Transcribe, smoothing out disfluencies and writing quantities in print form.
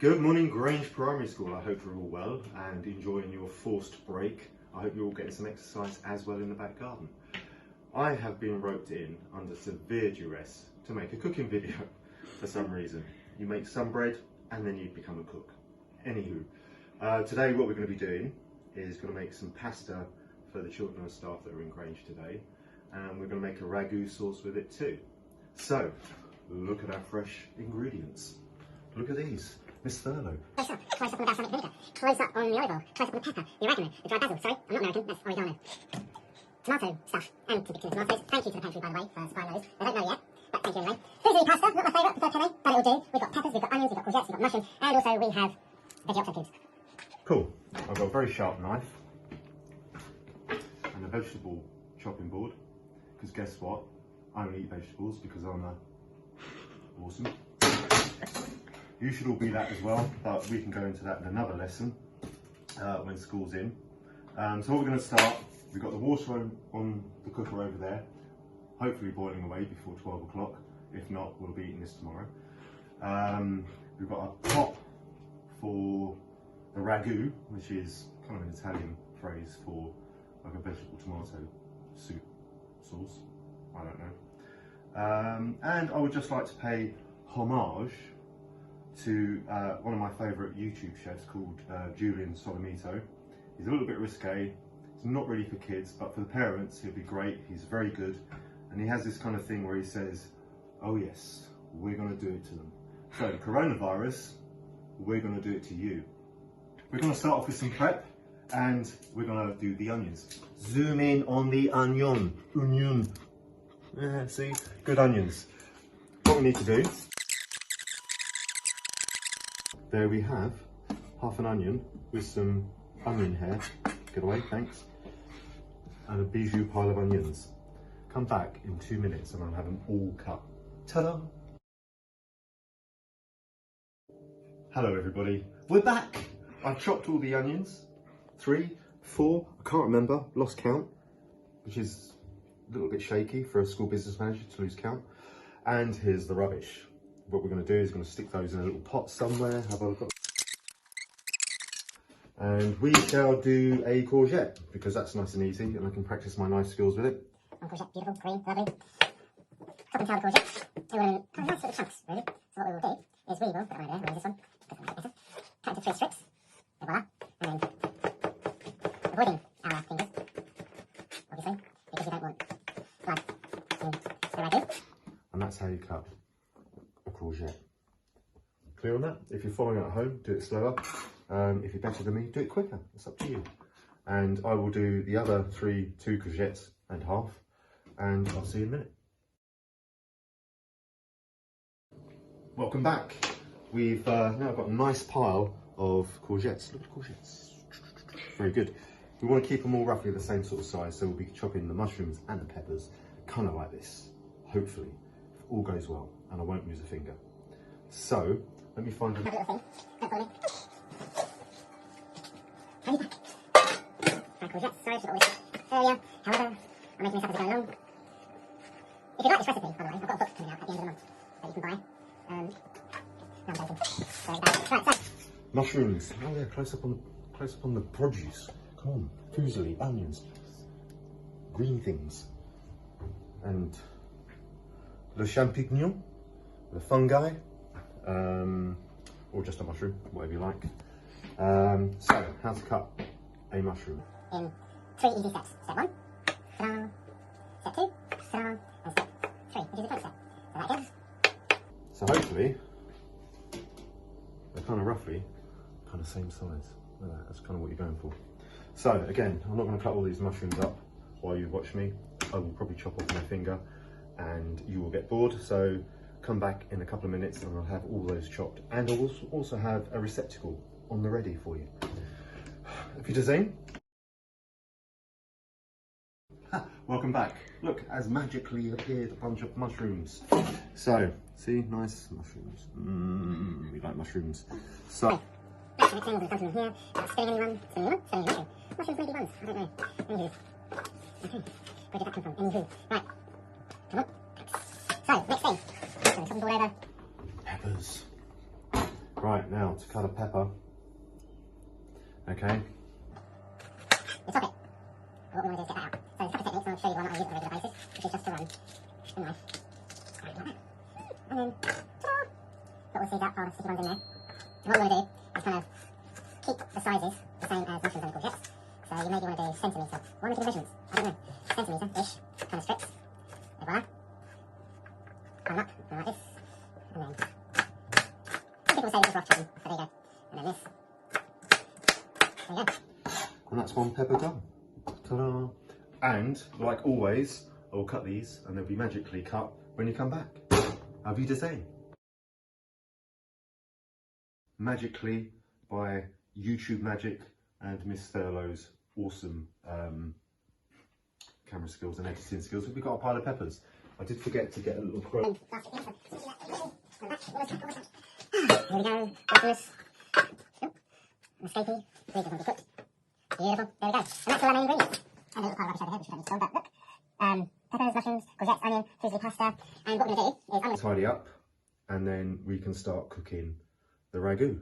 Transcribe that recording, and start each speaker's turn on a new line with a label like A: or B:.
A: Good morning, Grange Primary School. I hope you're all well and enjoying your forced break. I hope you're all getting some exercise as well in the back garden. I have been roped in under severe duress to make a cooking video for some reason. You make some bread and then you become a cook. Anywho, today what we're going to be doing is going to make some pasta for the children and staff that are in Grange today, and we're going to make a ragu sauce with it too. So, look at our fresh ingredients. Look at these. Miss Thurlow.
B: Close up. Close up on the balsamic vinegar. Close up on the olive oil. Close up on the pepper, the oregano, the dried basil. Sorry, I'm not American, that's oregano. Tomato stuff, and two big tins of tomatoes. Thank you to the pantry, by the way, for supplying those. They don't know yet, but thank you anyway. Fusilli pasta, not my favourite, prefer penne, but it'll do. We've got peppers, we've got onions, we've got courgettes, we've got mushrooms, and also we have veggie octo cubes.
A: Cool. I've got a very sharp knife and a vegetable chopping board, because guess what? I don't eat vegetables because I'm awesome. You should all be that as well, but we can go into that in another lesson when school's in. So what we're going to start, we've got the water on the cooker over there, hopefully boiling away before 12 o'clock. If not, we'll be eating this tomorrow. We've got a pot for the ragu, which is kind of an Italian phrase for like a vegetable tomato soup sauce. I don't know. And I would just like to pay homage to one of my favourite YouTube chefs called Julian Solomito. He's a little bit risque, he's not really for kids, but for the parents he'll be great. He's very good, and he has this kind of thing where he says, oh yes, we're going to do it to them. So coronavirus, we're going to do it to you. We're going to start off with some prep, and we're going to do the onions. Zoom in on the onion. Yeah, see, good onions. What we need to do, there we have half an onion with some onion hair. Get away, thanks. And a bijou pile of onions. Come back in 2 minutes and I'll have them all cut. Ta-da! Hello everybody, we're back! I chopped all the onions. 3, 4, I can't remember, lost count, which is a little bit shaky for a school business manager to lose count. And here's the rubbish. What we're going to do is going to stick those in a little pot somewhere. Have a look. And we shall do a courgette, because that's nice and easy and I can practice my knife skills with it.
B: One courgette, beautiful, green, lovely. Chop and tail the courgette. Do it in kind of nice little chunks, really. So what we will do is we will put it right there, maybe this one, cut into 3 strips, and voila, and then avoiding our fingers, obviously, because you don't want blood in the ragu.
A: And that's how you cut a courgette. Clear on that? If you're following at home, do it slower. If you're better than me, do it quicker. It's up to you. And I will do the other 2 courgettes and half, and I'll see you in a minute. Welcome back. We've now got a nice pile of courgettes. Look at the courgettes. Very good. We want to keep them all roughly the same sort of size, so we'll be chopping the mushrooms and the peppers kind of like this, hopefully, if all goes well, and I won't lose a finger. So, let me find a
B: little thing. Don't follow me. My courgettes, sorry, I should always earlier. However, I'm making this up as I go along. If you like this recipe, by the way, I've got a book coming out at the end of the month that you can buy. No, I'm joking. Right, so.
A: Mushrooms. Oh yeah, close up on the produce. Come on, fusilli, onions, green things, and le champignon, the fungi, or just a mushroom, whatever you like. So, how to cut a mushroom?
B: In 3 easy steps. Step 1, ta-da. Step 2, ta-da. And step 3, which is the first step. So that goes.
A: So hopefully, they're kind of roughly, kind of same size. Look at that, that's kind of what you're going for. So again, I'm not going to cut all these mushrooms up while you watch me. I will probably chop off my finger and you will get bored. So come back in a couple of minutes and I'll have all those chopped. And I'll also have a receptacle on the ready for you. Auf Wiedersehen. Welcome back. Look, as magically appeared a bunch of mushrooms. So, see, nice mushrooms. We like mushrooms. So,
B: That's the next thing, we're going to come from here. Spinning anyone? Spinning anyone? Mushrooms maybe ones. I don't know. Anywho. Okay. Where did that come from? Anywho. Right. Come on. So, next thing. So, chopping board over.
A: Peppers. Right, now to cut a pepper. Okay.
B: You top it. What we want to do is get that out. So there's a couple of techniques, and I'll show you one that I use on a regular basis, which is just to run the knife like that. And then, ta-da! Put all the seeds out, while the sticky ones in there. And what we want to do is kind of keep the sizes the same as mushrooms and courgettes. So you maybe want to do centimetre. Why am I doing measurements? I don't know. Centimetre-ish kind of strips. And voila. Cut them up, and like this. And then, some people say this is rough chopping, but there you go. And then this. There you go.
A: And that's one pepper done. Ta-da! And, like always, I will cut these and they'll be magically cut when you come back. Auf Wiedersehen. Magically by YouTube magic and Miss Thurlow's awesome camera skills and editing skills. We've got a pile of peppers. I did forget to get a little crow.
B: Here we go. Lettuce. Escapee. These are going to be cooked. Beautiful. There we go. And that's all our main ingredients. And a little pile of rubbish over here, which we don't need to hold, but look. Peppers, mushrooms, courgettes, onion, fusilli pasta. And what we're going to do is I'm going to
A: Tidy up and then we can start cooking the ragu.